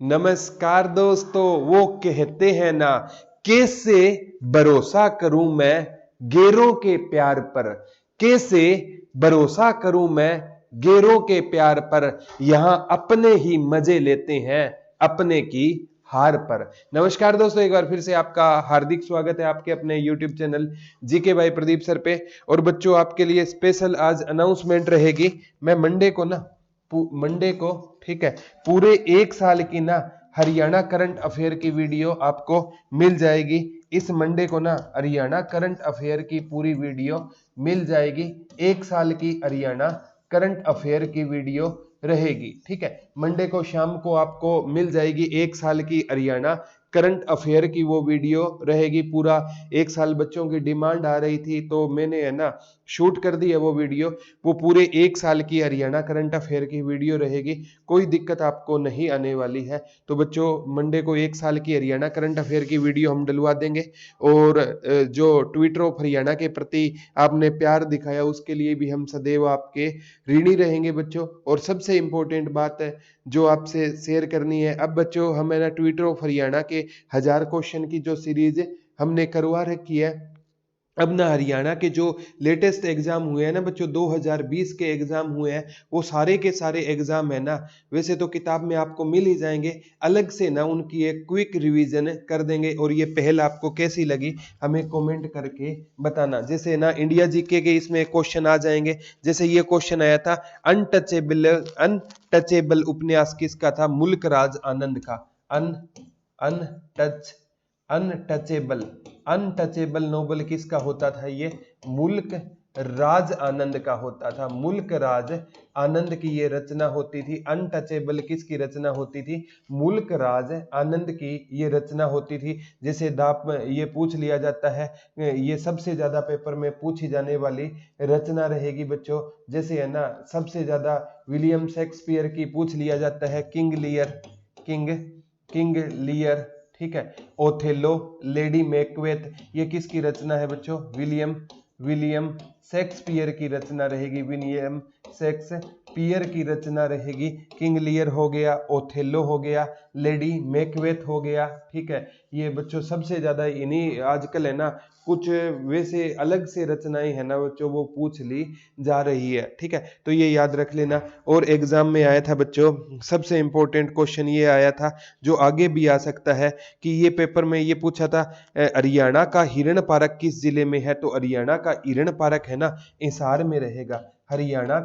नमस्कार दोस्तों। वो कहते हैं ना, कैसे भरोसा करूं मैं गैरों के प्यार पर, कैसे भरोसा करूं मैं गैरों के प्यार पर, यहां अपने ही मजे लेते हैं अपने की हार पर। नमस्कार दोस्तों, एक बार फिर से आपका हार्दिक स्वागत है आपके अपने YouTube channel GK by Pradeep sir पे। और बच्चों, आपके लिए स्पेशल आज अनाउंसमेंट रहेगी। मैं मंडे को ठीक है, पूरे एक साल की ना हरियाणा करंट अफेयर की वीडियो आपको मिल जाएगी। इस मंडे को ना हरियाणा करंट अफेयर की पूरी वीडियो मिल जाएगी। एक साल की हरियाणा करंट अफेयर की वीडियो रहेगी। ठीक है, मंडे को शाम को आपको मिल जाएगी एक साल की हरियाणा करंट अफेयर की वो वीडियो रहेगी। पूरा एक साल बच्चों की डिमांड आ रही थी, तो मैंने है ना शूट कर दी है वो वीडियो। वो पूरे एक साल की हरियाणा करंट अफेयर की वीडियो रहेगी, कोई दिक्कत आपको नहीं आने वाली है। तो बच्चों, मंडे को एक साल की हरियाणा करंट अफेयर की वीडियो हम डलवा देंगे। और जो ट्विटर ऑफ हरियाणा के प्रति आपने प्यार दिखाया, उसके लिए भी हम सदैव आपके ऋणी रहेंगे बच्चों। और सबसे इंपॉर्टेंट बात है जो आपसे शेयर करनी है, अब बच्चों हमें ना ट्विटर ऑफ हरियाणा के 1000 क्वेश्चन की जो सीरीज हमने करवा रखी है, अब ना हरियाणा के जो लेटेस्ट एग्जाम हुए हैं ना बच्चों, 2020 के एग्जाम हुए हैं, वो सारे के सारे एग्जाम है ना, वैसे तो किताब में आपको मिल ही जाएंगे, अलग से ना उनकी एक क्विक रिवीजन कर देंगे। और ये पहल आपको कैसी लगी हमें कमेंट करके बताना। जैसे ना इंडिया जीके के इसमें क्वेश्चन आ जाएंगे। जैसे ये क्वेश्चन आया था, अनटचेबल उपन्यास किसका था? मुल्क राज आनंद का। अनटच अनटचेबल अनटचेबल नोबल किसका होता था? ये मुल्क राज आनंद का होता था। मुल्क राज आनंद की ये रचना होती थी। अनटचेबल किसकी रचना होती थी? मुल्क राज आनंद की ये रचना होती थी। जैसे दाप ये पूछ लिया जाता है, ये सबसे ज्यादा पेपर में पूछी जाने वाली रचना रहेगी बच्चों। जैसे है ना, सबसे ज्यादा विलियम शेक्सपियर की पूछ लिया जाता है, किंग लियर। ठीक है, ओथेलो, लेडी मैकबेथ, ये किसकी रचना है बच्चों? विलियम शेक्सपियर की रचना रहेगी। विलियम शेक्सपियर की रचना रहेगी। किंग लियर हो गया, ओथेलो हो गया, लेडी मैकबेथ हो गया। ठीक है, ये बच्चों सबसे ज्यादा इन्हीं आजकल है ना कुछ वैसे अलग से रचनाएं है ना बच्चों, वो पूछ ली जा रही है। ठीक है, तो ये याद रख लेना। और एग्जाम में आया था बच्चों, सबसे इंपॉर्टेंट क्वेश्चन ये आया था जो आगे भी आ सकता है, कि ये पेपर में ये पूछा था, हरियाणा का हिरण पार्क किस जिले में है? तो हरियाणा का हिरण पार्क है ना हिसार में रहेगा। हरियाणा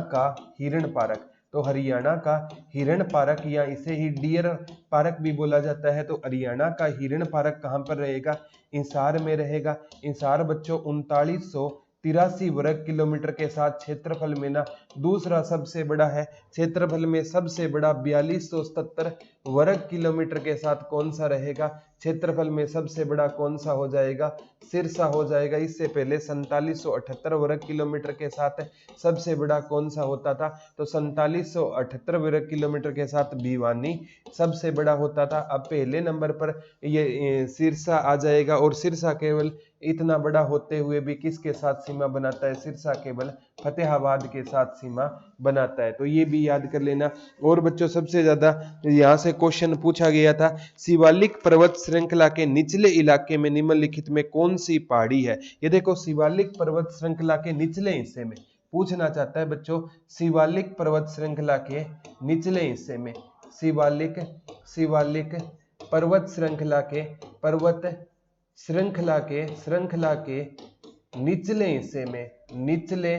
का हिरण पार्क, तो हरियाणा का हिरण पार्क या इसे ही डियर पार्क भी बोला जाता है। तो हरियाणा का हिरण पार्क कहाँ पर रहेगा? हिसार में रहेगा। हिसार बच्चों 3983 वर्ग किलोमीटर के साथ क्षेत्रफल में ना दूसरा सबसे बड़ा है। क्षेत्रफल में सबसे बड़ा 4277 वर्ग किलोमीटर के साथ कौन सा रहेगा? क्षेत्रफल में सबसे बड़ा कौन सा हो जाएगा? सिरसा हो जाएगा। इससे पहले 4778 वर्ग किलोमीटर के साथ सबसे बड़ा कौन सा होता था? तो 4778 वर्ग किलोमीटर के साथ भिवानी सबसे बड़ा होता था। अब पहले नंबर पर ये सिरसा आ जाएगा। और सिरसा केवल इतना बड़ा होते हुए भी किसके साथ सीमा बनाता है? सिरसा केवल फतेहाबाद के साथ सीमा बनाता है। तो ये भी याद कर लेना। और बच्चों, सबसे ज्यादा यहाँ से क्वेश्चन पूछा गया था, शिवालिक पर्वत श्रृंखला के निचले इलाके में निम्नलिखित में कौन सी पहाड़ी है? ये देखो, शिवालिक पर्वत श्रृंखला के निचले हिस्से में पूछना चाहता है बच्चों। शिवालिक पर्वत श्रृंखला के निचले हिस्से में, शिवालिक पर्वत श्रृंखला के निचले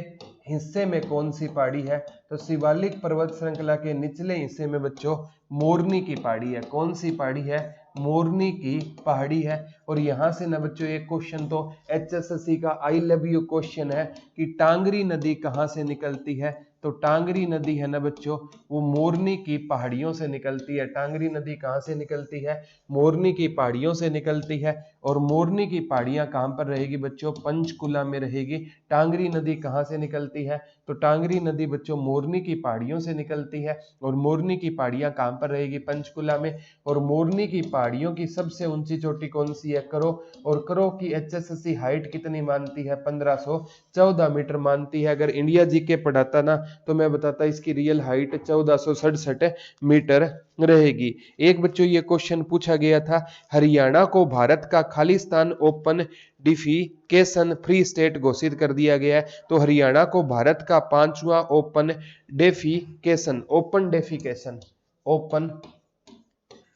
हिस्से में कौन सी पहाड़ी है? तो शिवालिक पर्वत श्रृंखला के निचले हिस्से में बच्चों मोरनी की पहाड़ी है। कौन सी पहाड़ी है? मोरनी की पहाड़ी है। और यहां से ना बच्चों एक क्वेश्चन तो HSSC का आई लव यू क्वेश्चन है कि टांगरी नदी कहां से निकलती है? तो टांगरी नदी है ना बच्चों, वो मोरनी की पहाड़ियों से निकलती है। टांगरी नदी कहां से निकलती है? मोरनी की पहाड़ियों से निकलती है। और मोरनी की पहाड़ियां कहां पर रहेगी बच्चों? पंचकुला में रहेगी। टांगरी नदी कहां से निकलती है? तो टांगरी नदी बच्चों मोरनी की पहाड़ियों से निकलती है। और मोरनी की पहाड़ियां कहां पर रहेगी? पंचकुला में। और मोरनी की पहाड़ियों की सबसे ऊंची चोटी कौन सी है? करो। और करो की HSSC हाइट कितनी मानती है? 1514 मीटर मानती है। अगर इंडिया जीके पढ़ाता ना तो मैं बताता इसकी रियल हाइट 1467 मीटर रहेगी। एक बच्चों ये क्वेश्चन पूछा गया था, हरियाणा को भारत का Khalistan open defecation free state घोषित कर दिया गया है। तो हरियाणा को भारत का 5वां ओपन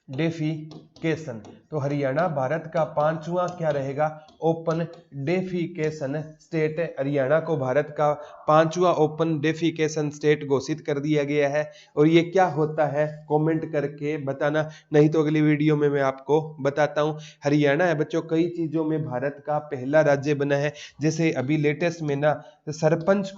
डेफिकेशन, तो हरियाणा भारत का 5वां क्या रहेगा, ओपन डेफिकेशन स्टेट। हरियाणा को भारत का 5वां ओपन डेफिकेशन स्टेट घोषित कर दिया गया है। और ये क्या होता है कमेंट करके बताना, नहीं तो अगली वीडियो में मैं आपको बताता हूँ। हरियाणा है बच्चों कई चीजों में भारत का पहला राज्य बना है। जैसे अभी लेटेस्ट में ना सरपंच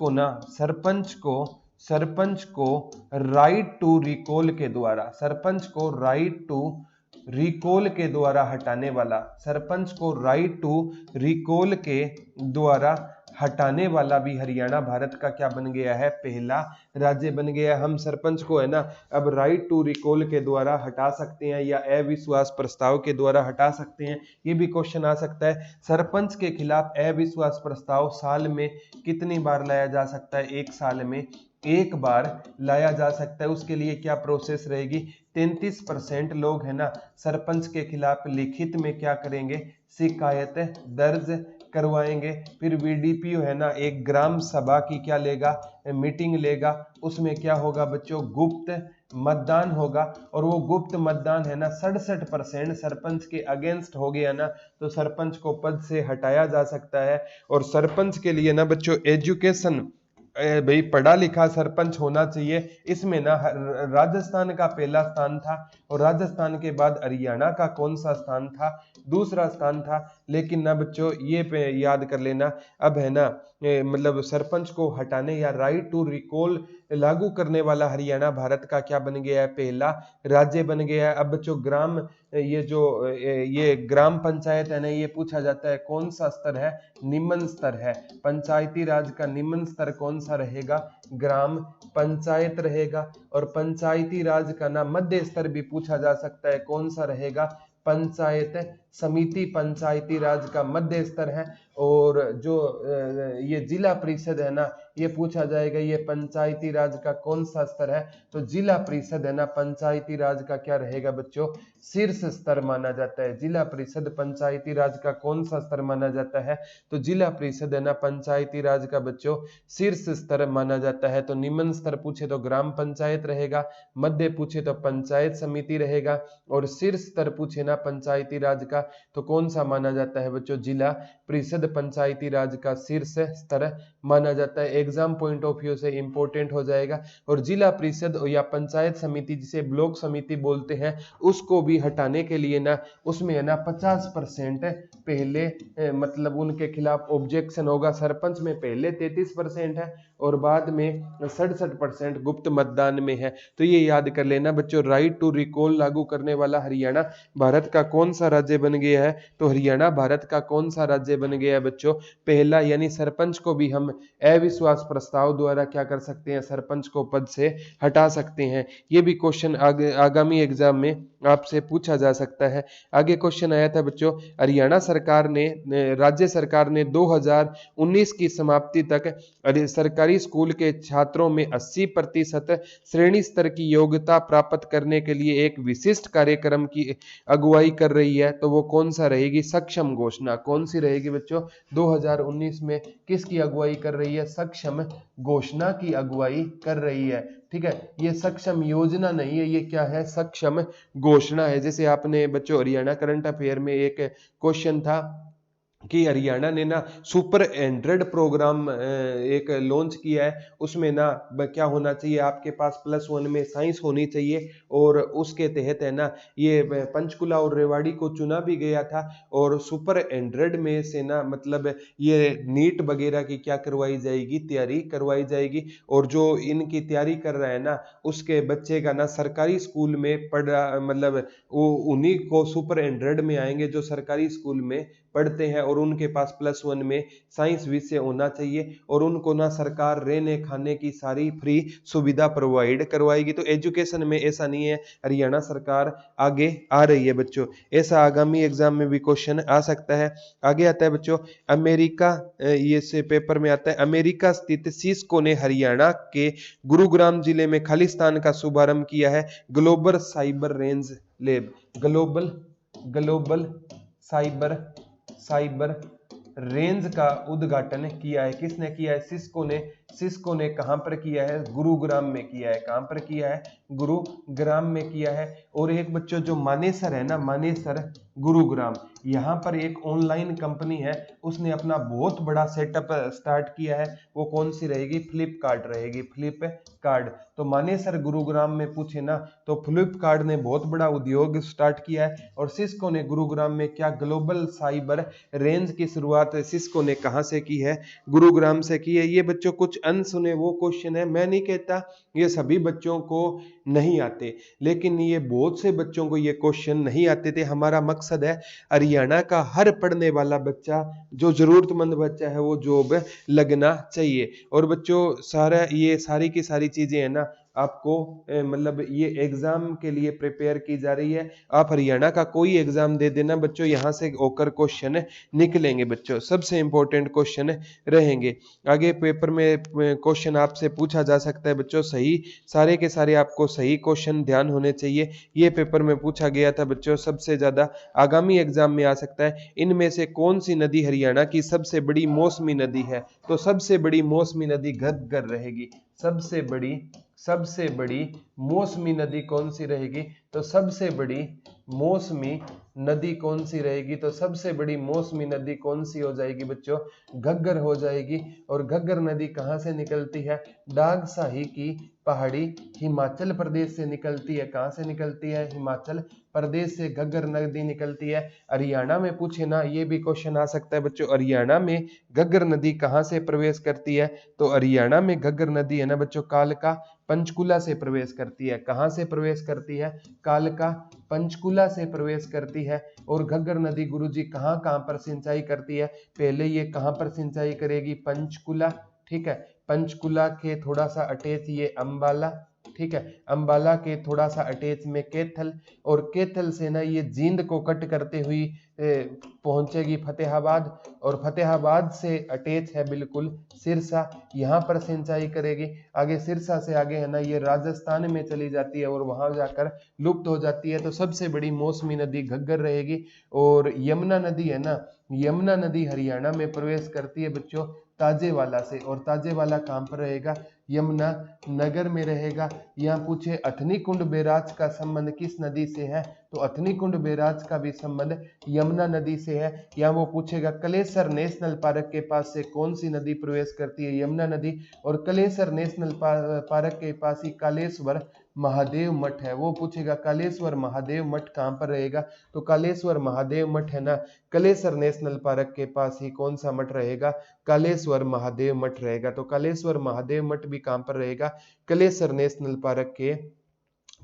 को राइट टू रिकॉल के द्वारा, सरपंच को राइट टू रिकॉल के द्वारा हटाने वाला, सरपंच को राइट टू रिकॉल के द्वारा हटाने वाला भी हरियाणा भारत का क्या बन गया है, पहला राज्य बन गया है। हम सरपंच को है ना अब राइट टू रिकॉल के द्वारा हटा सकते हैं या अविश्वास प्रस्ताव के द्वारा हटा सकते हैं। ये भी क्वेश्चन आ सकता है। सरपंच के खिलाफ अविश्वास प्रस्ताव साल में कितनी बार लाया जा सकता है, एक साल में एक बार लाया जा सकता है। उसके लिए क्या प्रोसेस रहेगी, 33% लोग है ना सरपंच के खिलाफ लिखित में क्या करेंगे, शिकायत दर्ज करवाएंगे। फिर वीडीपीओ है ना एक ग्राम सभा की क्या लेगा, मीटिंग लेगा। उसमें क्या होगा बच्चों, गुप्त मतदान होगा। और वो गुप्त मतदान है ना 67% सरपंच के अगेंस्ट हो गया ना, तो सरपंच को पद से हटाया जा सकता है। और सरपंच के लिए ना बच्चों एजुकेशन, भाई पढ़ा लिखा सरपंच होना चाहिए। इसमें ना राजस्थान का पहला स्थान था और राजस्थान के बाद हरियाणा का कौन सा स्थान था, दूसरा स्थान था। लेकिन ना बच्चों ये पे याद कर लेना, अब है ना मतलब सरपंच को हटाने या राइट टू रिकॉल लागू करने वाला हरियाणा भारत का क्या बन गया है, पहला राज्य बन गया है। अब बच्चों ग्राम, ये ग्राम पंचायत है ना, ये पूछा जाता है कौन सा स्तर है, निम्न स्तर है। पंचायती राज का निम्न स्तर कौन सा रहेगा, ग्राम पंचायत रहेगा। और पंचायती राज का ना मध्य स्तर भी पूछा जा सकता है, कौन सा रहेगा, पंचायत समिति पंचायती राज का मध्य स्तर है। और जो ये जिला परिषद है ना, ये पूछा जाएगा ये पंचायती राज का कौन सा स्तर है, तो जिला परिषद है ना पंचायती राज का क्या रहेगा बच्चों, शीर्ष स्तर माना जाता है। जिला परिषद पंचायती राज का कौन सा स्तर माना जाता है, तो जिला परिषद है ना पंचायती राज का बच्चों शीर्ष स्तर माना जाता है। तो निम्न स्तर पूछे तो ग्राम पंचायत रहेगा, मध्य पूछे तो पंचायत समिति रहेगा, और शीर्ष स्तर पूछे ना पंचायती राज का तो कौन सा माना जाता है बच्चों, जिला परिषद पंचायती राज का शीर्ष स्तर माना जाता है। एग्जाम पॉइंट ऑफ व्यू से इंपॉर्टेंट हो जाएगा। और जिला परिषद या पंचायत समिति जिसे ब्लॉक समिति बोलते हैं, उसको भी हटाने के लिए ना उसमें है ना 50% पहले मतलब उनके खिलाफ ऑब्जेक्शन होगा। सरपंच में पहले 33% है और बाद में 67% गुप्त मतदान में है। तो ये याद कर लेना बच्चों, राइट टू रिकॉल लागू करने वाला हरियाणा भारत का कौन सा राज्य बन गया है, तो हरियाणा भारत का कौन सा राज्य बन गया है बच्चों, पहला। यानी सरपंच को भी हम अविश्वास प्रस्ताव द्वारा क्या कर सकते हैं, सरपंच को पद से हटा सकते हैं। ये भी क्वेश्चन आगामी एग्जाम में आपसे पूछा जा सकता है। आगे क्वेश्चन आया था बच्चों, हरियाणा सरकार ने राज्य सरकार ने 2019 की समाप्ति तक सरकारी स्कूल के छात्रों में 80% श्रेणी स्तर की योग्यता प्राप्त करने के लिए एक विशिष्ट कार्यक्रम की अगुवाई कर रही है। तो वो कौन सा रहेगी, सक्षम घोषणा। कौन सी रहेगी बच्चों, 2019 में किसकी अगुवाई कर रही है, सक्षम घोषणा की अगुवाई कर रही है। ठीक है, ये सक्षम योजना नहीं है, ये क्या है, सक्षम घोषणा है। जैसे आपने बच्चों हरियाणा करंट अफेयर में एक क्वेश्चन था कि हरियाणा ने ना सुपर एंड्रॉइड प्रोग्राम एक लॉन्च किया है। उसमें ना क्या होना चाहिए, आपके पास +1 में साइंस होनी चाहिए। और उसके तहत है ना ये पंचकुला और रेवाड़ी को चुना भी गया था। और सुपर एंड्रॉइड में से ना मतलब ये नीट वगैरह की क्या करवाई जाएगी, तैयारी करवाई जाएगी। और जो इनकी तैयारी कर रहा है ना उसके बच्चे का ना सरकारी स्कूल में पढ़ा, मतलब वो उन्हीं को सुपर एंड्रॉइड में आएंगे जो सरकारी स्कूल में पढ़ते हैं। और और उनके पास +1 में साइंस विषय होना चाहिए और उनको ना सरकार रहने खाने की सारी फ्री सुविधा प्रोवाइड करवाएगी। तो एजुकेशन में ऐसा नहीं है, हरियाणा सरकार आगे आ रही है बच्चों। ऐसा आगामी एग्जाम में भी क्वेश्चन आ सकता है। आगे आता है बच्चों अमेरिका, ये से पेपर में आता है, अमेरिका स्थित सिस्को ने हरियाणा के गुरुग्राम जिले में खालिस्तान का शुभारंभ किया है global cyber range lab. Global cyber range का उद्घाटन किया है। किसने किया है? सिस्को ने कहां पर किया है? गुरुग्राम में किया है। कहां पर किया है? गुरुग्राम में किया है। और एक बच्चों जो मानेसर है ना, मानेसर गुरुग्राम, यहाँ पर एक ऑनलाइन कंपनी है, उसने अपना बहुत बड़ा सेटअप स्टार्ट किया है। वो कौन सी रहेगी? फ्लिपकार्ट रहेगी, फ्लिपकार्ट। तो मानेसर गुरुग्राम में पूछे ना तो फ्लिपकार्ट ने बहुत बड़ा उद्योग स्टार्ट किया है। और सिस्को ने गुरुग्राम में क्या? ग्लोबल साइबर रेंज की शुरुआत सिस्को ने कहां से की है? गुरुग्राम से की है। ये बच्चों कुछ अनसुने वो क्वेश्चन है, मैं नहीं कहता ये सभी बच्चों को नहीं आते, लेकिन ये बहुत से बच्चों को ये क्वेश्चन नहीं आते थे। हमारा मकसद है हरियाणा का हर पढ़ने वाला बच्चा, जो जरूरतमंद बच्चा है, वो जॉब लगना चाहिए। और बच्चों सारा ये सारी की सारी चीजें है ना आपको मतलब ये एग्जाम के लिए प्रिपेयर की जा रही है। आप हरियाणा का कोई एग्जाम दे देना बच्चों, यहाँ से होकर क्वेश्चन निकलेंगे बच्चों, सबसे इंपॉर्टेंट क्वेश्चन रहेंगे। आगे पेपर में क्वेश्चन आपसे पूछा जा सकता है बच्चों, सही सारे के सारे आपको सही क्वेश्चन ध्यान होने चाहिए। ये पेपर में पूछा गया था बच्चों, सबसे ज्यादा आगामी एग्जाम में आ सकता है। इनमें से कौन सी नदी हरियाणा की सबसे बड़ी मौसमी नदी है? तो सबसे बड़ी मौसमी नदी घग्गर रहेगी। सबसे बड़ी मौसमी नदी कौन सी रहेगी? तो सबसे बड़ी मौसमी नदी कौन सी रहेगी? तो सबसे बड़ी मौसमी नदी कौन सी हो जाएगी बच्चों? घग्गर हो जाएगी। और घग्गर नदी कहां से निकलती है? डागशाही की पहाड़ी हिमाचल प्रदेश से निकलती है। कहां से निकलती है? हिमाचल प्रदेश से घग्गर नदी निकलती है। हरियाणा में पूछे ना, ये भी क्वेश्चन आ सकता है बच्चों, हरियाणा में घग्गर नदी कहां से प्रवेश करती है? तो हरियाणा में घग्गर नदी है ना बच्चों, कालका पंचकुला से प्रवेश करती है। कहां से प्रवेश करती है? कालका पंचकुला से प्रवेश करती है। और घग्गर नदी गुरुजी कहां कहां पर सिंचाई करती है? पहले ये कहां पर सिंचाई करेगी? पंचकुला, ठीक है। पंचकुला के थोड़ा सा अटैच ये अंबाला, ठीक है। अंबाला के थोड़ा सा अटैच में कैथल, और कैथल से ना ये जींद को कट करते हुई पहुंचेगी फतेहाबाद, और फतेहाबाद से अटैच है बिल्कुल सिरसा, यहाँ पर सिंचाई करेगी। आगे सिरसा से आगे है ना ये राजस्थान में चली जाती है और वहां जाकर लुप्त हो जाती है। तो सबसे बड़ी मौसमी नदी घग्गर रहेगी। और यमुना नदी है ना, यमुना नदी हरियाणा में प्रवेश करती है बच्चों ताजेवाला से। और ताजेवाला कहां पर रहेगा? यमुना नगर में रहेगा। यहाँ पूछे अथनी कुंड बैराज का संबंध किस नदी से है? तो अथनी कुंड बैराज का भी संबंध यमुना नदी से है। यहाँ वो पूछेगा कलेसर नेशनल पार्क के पास से कौन सी नदी प्रवेश करती है? यमुना नदी। और कलेसर नेशनल पार्क के पास ही कालेश्वर महादेव मठ है। वो पूछेगा कालेश्वर महादेव मठ कहाँ पर रहेगा? तो कालेश्वर महादेव मठ है ना कलेसर नेशनल पार्क के पास ही कौन सा मठ रहेगा? कालेश्वर महादेव मठ रहेगा। तो कालेश्वर महादेव मठ भी कहां पर रहेगा? कलेसर नेशनल पार्क के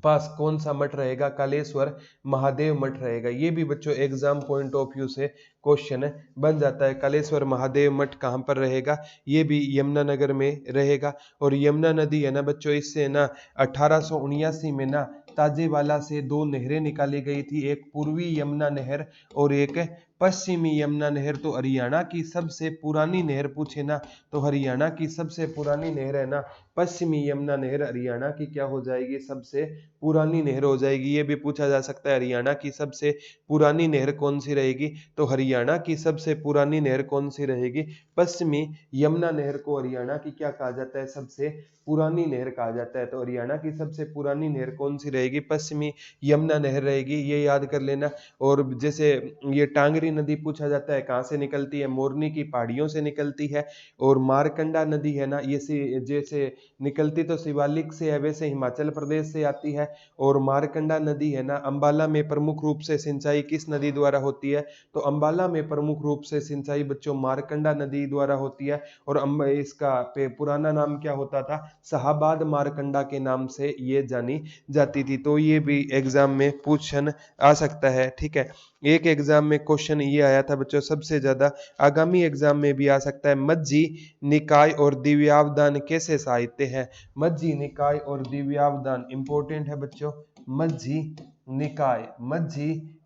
पास कौन सा मठ रहेगा? कालेश्वर महादेव मठ रहेगा। ये भी बच्चों एग्जाम पॉइंट ऑफ व्यू से क्वेश्चन बन जाता है। कालेश्वर महादेव मठ कहां पर रहेगा? ये भी यमुनानगर में रहेगा। और यमुना नदी है ना बच्चों, इससे ना 1879 में ना ताजेवाला से दो नहरें निकाली गई थी, एक पूर्वी यमुना नहर और एक पश्चिमी यमुना नहर। तो हरियाणा की सबसे पुरानी नहर पूछे ना तो हरियाणा की सबसे पुरानी नहर है ना पश्चिमी यमुना नहर, हरियाणा की क्या हो जाएगी? सबसे पुरानी नहर हो जाएगी। ये भी पूछा जा सकता है हरियाणा की सबसे पुरानी नहर कौन सी रहेगी? तो हरियाणा की सबसे पुरानी नहर कौन सी रहेगी? पश्चिमी यमुना नहर को हरियाणा की क्या कहा जाता है? सबसे पुरानी नहर कहा जाता है। तो हरियाणा की सबसे पुरानी नहर कौन सी रहेगी? पश्चिमी यमुना नहर रहेगी, ये याद कर लेना। और जैसे ये टांगरी नदी पूछा जाता है कहाँ से निकलती है? मोरनी की पहाड़ियों से निकलती है। और मारकंडा नदी है ना ये जैसे निकलती तो शिवालिक से है, वैसे हिमाचल प्रदेश से आती है। और मारकंडा नदी है ना अंबाला में प्रमुख रूप से सिंचाई किस नदी द्वारा होती है? तो अंबाला में प्रमुख रूप से सिंचाई बच्चों मारकंडा नदी द्वारा होती है। और इसका पुराना नाम क्या होता था? शाहाबाद मारकंडा के नाम से ये जानी जाती थी। तो ये भी एग्जाम में पूछन आ सकता है, ठीक है। एक एग्जाम में क्वेश्चन क्वेश्चन ये आया था बच्चों सबसे ज्यादा, आगामी एग्जाम में भी आ सकता है। मज्जी निकाय और दिव्यावदान कैसे साहित्य है? मज्जी निकाय और दिव्यावदान इंपॉर्टेंट है बच्चों। मज्जी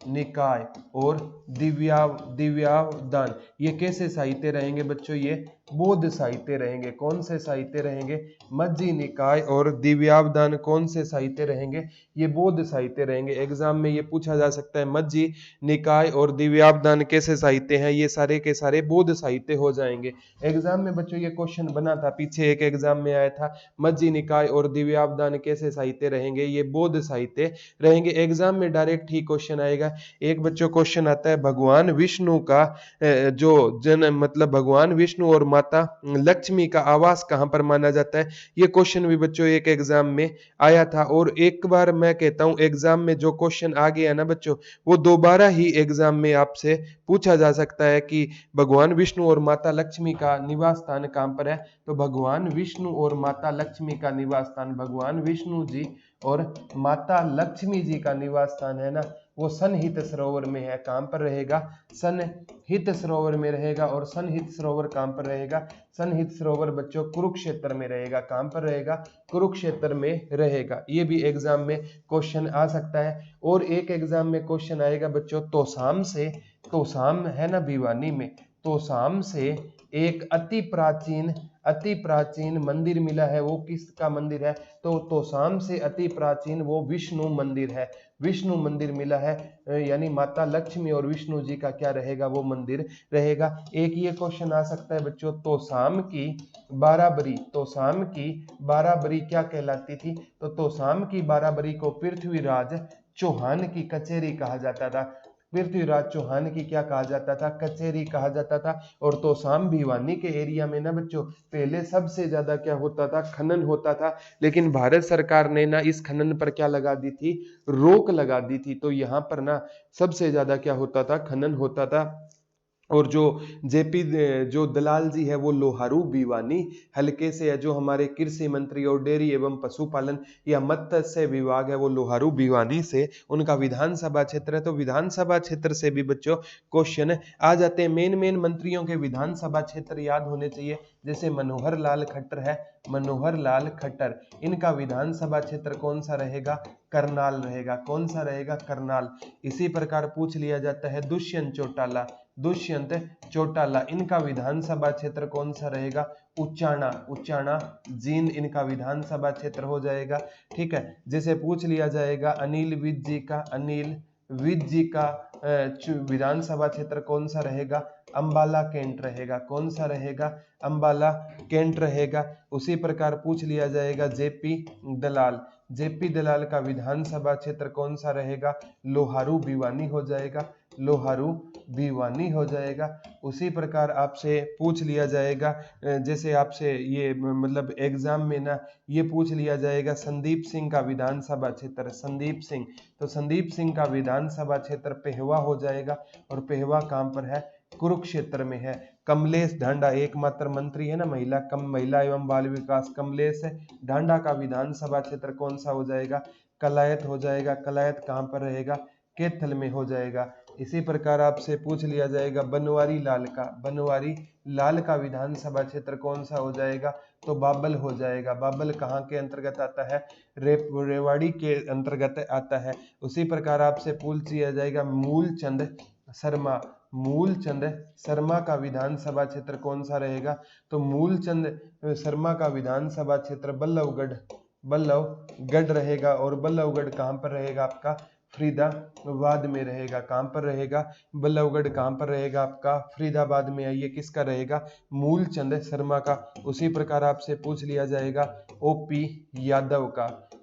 निकाय और दिव्यावदान ये कैसे साहित्य रहेंगे बच्चों? ये बौद्ध साहित्य रहेंगे। कौन से साहित्य रहेंगे? मज्जी निकाय और दिव्यावदान कौन से साहित्य रहेंगे? ये बौद्ध साहित्य रहेंगे। एग्जाम में ये पूछा जा सकता है मज्जी निकाय और दिव्यावदान कैसे साहित्य हैं? ये सारे के सारे बौद्ध साहित्य हो जाएंगे। एग्जाम में बच्चों ये क्वेश्चन बना था, पीछे एक एग्जाम में आया था, मज्जी निकाय और दिव्यावदान कैसे साहित्य रहेंगे? ये बौद्ध साहित्य रहेंगे। एग्जाम में डायरेक्ट ही क्वेश्चन आएगा। एक बच्चों क्वेश्चन आता है भगवान विष्णु का जो जन्म मतलब भगवान विष्णु और माता लक्ष्मी का आवास कहां पर माना जाता है? ये क्वेश्चन भी बच्चों एक एग्जाम में आया था। और एक बार मैं कहता हूं एग्जाम में जो क्वेश्चन आ गया ना बच्चों, वो दोबारा ही एग्जाम में आपसे पूछा जा सकता है कि भगवान विष्णु और माता लक्ष्मी का निवास स्थान कहां पर है? तो भगवान विष्णु और माता लक्ष्मी का निवास स्थान, भगवान विष्णु जी और माता लक्ष्मी जी का निवास स्थान है ना, वो सनहित सरोवर में है। कहां पर रहेगा? सनहित सरोवर में रहेगा। और सनहित सरोवर कहां पर रहेगा? सनहित सरोवर बच्चों कुरुक्षेत्र में रहेगा। कहां पर रहेगा? कुरुक्षेत्र में रहेगा। ये भी एग्जाम में क्वेश्चन आ सकता है। और एक एग्जाम में क्वेश्चन आएगा बच्चों तोसाम से, तोसाम है ना भिवानी में, तोसाम से एक अति प्राचीन मंदिर मिला है। वो किसका मंदिर है? तो तोसाम से अति प्राचीन वो विष्णु मंदिर है। विष्णु मंदिर मिला है, यानी माता लक्ष्मी और विष्णु जी का क्या रहेगा? वो मंदिर रहेगा। एक ये क्वेश्चन आ सकता है बच्चों तोसाम की बाराबरी क्या कहलाती थी? तो तोसाम की बाराबरी को पृथ्वीराज चौहान की कचेरी कहा जाता था। पृथ्वीराज चौहान की क्या कहा जाता था? कचेरी कहा जाता था। और तोसाम भिवानी के एरिया में ना बच्चों पहले सबसे ज्यादा क्या होता था? खनन होता था। लेकिन भारत सरकार ने ना इस खनन पर क्या लगा दी थी? रोक लगा दी थी। तो यहाँ पर ना सबसे ज्यादा क्या होता था? खनन होता था। और जो जेपी जो दलाल जी है वो लोहारू भिवानी हल्के से है। जो हमारे कृषि मंत्री और डेयरी एवं पशुपालन या मत्स्य विभाग है वो लोहारू भिवानी से उनका विधानसभा क्षेत्र है। तो विधानसभा क्षेत्र से भी बच्चों क्वेश्चन आ जाते हैं। मेन मंत्रियों के विधानसभा क्षेत्र याद होने चाहिए। जैसे मनोहर लाल खट्टर है, मनोहर लाल खट्टर, इनका विधानसभा क्षेत्र कौन सा रहेगा? करनाल रहेगा। कौन सा रहेगा? करनाल। इसी प्रकार पूछ लिया जाता है दुष्यंत चौटाला, इनका विधानसभा क्षेत्र कौन सा रहेगा? उच्चाणा जींद इनका विधानसभा क्षेत्र हो जाएगा। ठीक है। जैसे पूछ लिया जाएगा अनिल विज जी का विधानसभा क्षेत्र कौन सा रहेगा? अंबाला कैंट रहेगा। कौन सा रहेगा? अंबाला कैंट रहेगा। उसी प्रकार पूछ लिया जाएगा जेपी दलाल का विधानसभा क्षेत्र कौन सा रहेगा? लोहारू भिवानी हो जाएगा। लोहारू भिवानी हो जाएगा। उसी प्रकार आपसे पूछ लिया जाएगा, जैसे आपसे ये मतलब एग्जाम में ना ये पूछ लिया जाएगा संदीप सिंह का विधानसभा क्षेत्र, संदीप सिंह, तो संदीप सिंह का विधानसभा क्षेत्र पेहवा हो जाएगा। और पेहवा कहां पर है? कुरुक्षेत्र में है। कमलेश ढांडा एकमात्र मंत्री है ना महिला एवं बाल विकास, कमलेश ढांडा का विधानसभा क्षेत्र कौन सा हो जाएगा? कलायत हो जाएगा। कलायत कहां पर रहेगा? कैथल में हो जाएगा। इसी प्रकार आपसे पूछ लिया जाएगा बनवारी लाल का विधानसभा क्षेत्र कौन सा हो जाएगा? तो बाबल हो जाएगा। बाबल कहाँ के अंतर्गत आता है? रेवाड़ी के अंतर्गत आता है। उसी प्रकार आपसे पूछ लिया जाएगा मूलचंद शर्मा का विधानसभा क्षेत्र कौन सा रहेगा? तो मूलचंद शर्मा का विधानसभा क्षेत्र बल्लभगढ़ रहेगा। और बल्लभगढ़ कहां पर रहेगा आपका? फरीदाबाद में रहेगा। कहां पर रहेगा? बल्लभगढ़ कहां पर रहेगा आपका? फरीदाबाद में। ये किसका रहेगा? मूलचंद शर्मा का। उसी प्रकार आपसे पूछ लिया जाएगा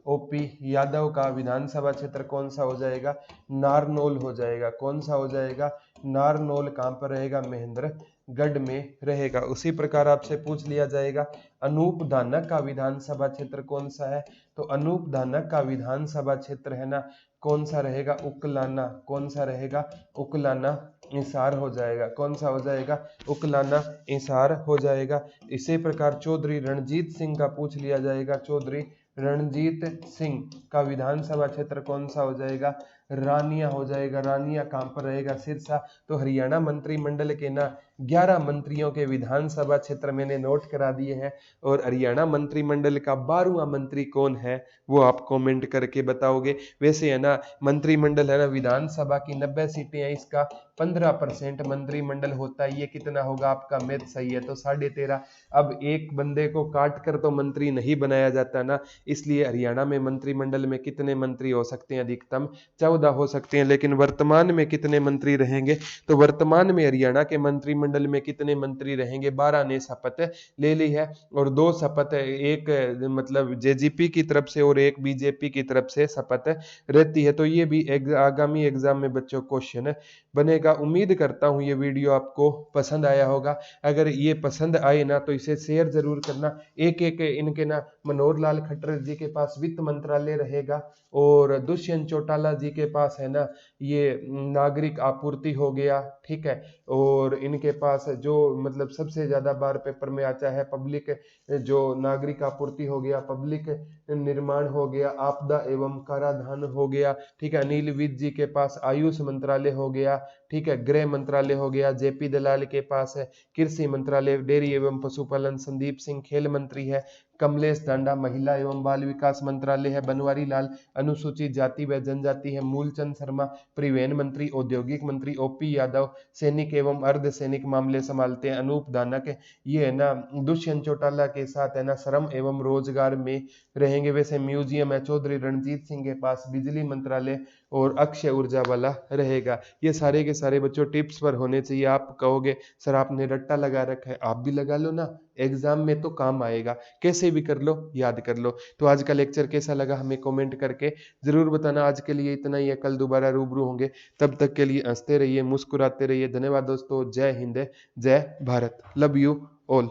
ओपी यादव का विधानसभा क्षेत्र कौन सा हो जाएगा? नारनौल हो जाएगा। कौन सा हो जाएगा? नारनौल कहां पर रहेगा? महेंद्रगढ़ में रहेगा। उसी प्रकार आपसे पूछ लिया जाएगा अनूप धानक का विधानसभा क्षेत्र कौन सा है? तो अनूप धानक का विधानसभा क्षेत्र है ना कौन सा रहेगा? उकलाना। कौन सा रहेगा? उकलाना इंसार हो जाएगा। कौन सा हो जाएगा? उकलाना इंसार हो जाएगा। इसी प्रकार चौधरी रणजीत सिंह का पूछ लिया जाएगा। चौधरी रणजीत सिंह का विधानसभा क्षेत्र कौन सा हो जाएगा, रानिया हो जाएगा। रानिया कहां पर रहेगा, सिरसा। तो हरियाणा मंत्रिमंडल के ना 11 मंत्रियों के विधानसभा क्षेत्र मैंने नोट करा दिए हैं, और हरियाणा मंत्रिमंडल का 12वां मंत्री कौन है वो आप कमेंट करके बताओगे। वैसे है ना मंत्रिमंडल है ना विधानसभा की 90 सीटें हैं, इसका 15% मंत्रिमंडल होता है, ये कितना होगा आपका मैथ सही है तो 13.5। अब एक बंदे को काट कर तो मंत्री नहीं बनाया जाता ना, इसलिए हरियाणा में मंत्रिमंडल में कितने मंत्री हो सकते हैं, अधिकतम 14 हो सकते हैं। लेकिन वर्तमान में कितने मंत्री रहेंगे, तो वर्तमान में हरियाणा के मंत्रिमंडल में कितने मंत्री रहेंगे, 12 ने शपथ ले ली है, और 2 शपथ एक मतलब जेजीपी की तरफ से और एक बीजेपी की तरफ से शपथ रहती है। तो ये भी आगामी एग्जाम में बच्चों क्वेश्चन बनेगा। उम्मीद करता हूं ये वीडियो आपको पसंद आया होगा। अगर ये पसंद आए ना तो इसे शेयर जरूर करना। एक एक इनके ना मनोहर लाल खट्टर जी के पास वित्त मंत्रालय रहेगा, और दुष्यंत चौटाला जी के पास है ना ये नागरिक आपूर्ति हो गया, ठीक है। और इनके पास जो मतलब सबसे ज्यादा बार पेपर में आता है पब्लिक, जो नागरिक आपूर्ति हो गया, पब्लिक निर्माण हो गया, आपदा एवं कराधान हो गया, ठीक है। अनिल विज जी के पास आयुष मंत्रालय हो गया, ठीक है। गृह मंत्रालय हो गया, जेपी दलाल के पास है कृषि मंत्रालय, डेयरी एवं पशुपालन, संदीप सिंह खेल मंत्री है, कमलेश डांडा महिला एवं बाल विकास मंत्रालय है, बनवारी लाल अनुसूचित जाति व जनजाति है, मूलचंद शर्मा परिवहन मंत्री, औद्योगिक मंत्री, ओपी यादव सैनिक एवं अर्धसैनिक मामले संभालते हैं, अनूप दानक ये है ना दुष्यंत चौटाला के साथ है ना श्रम एवं रोजगार में रहेंगे। वैसे म्यूजियम है चौधरी रणजीत सिंह के पास, बिजली मंत्रालय और अक्षय ऊर्जा वाला रहेगा। ये सारे के सारे बच्चों टिप्स पर होने चाहिए। आप कहोगे सर आपने रट्टा लगा रखा है, आप भी लगा लो ना, एग्जाम में तो काम आएगा, कैसे भी कर लो, याद कर लो। तो आज का लेक्चर कैसा लगा हमें कमेंट करके जरूर बताना। आज के लिए इतना ही है, कल दोबारा रूबरू होंगे, तब तक के लिए हंसते रहिए, मुस्कुराते रहिए। धन्यवाद दोस्तों, जय हिंद, जय भारत, लव यू ऑल।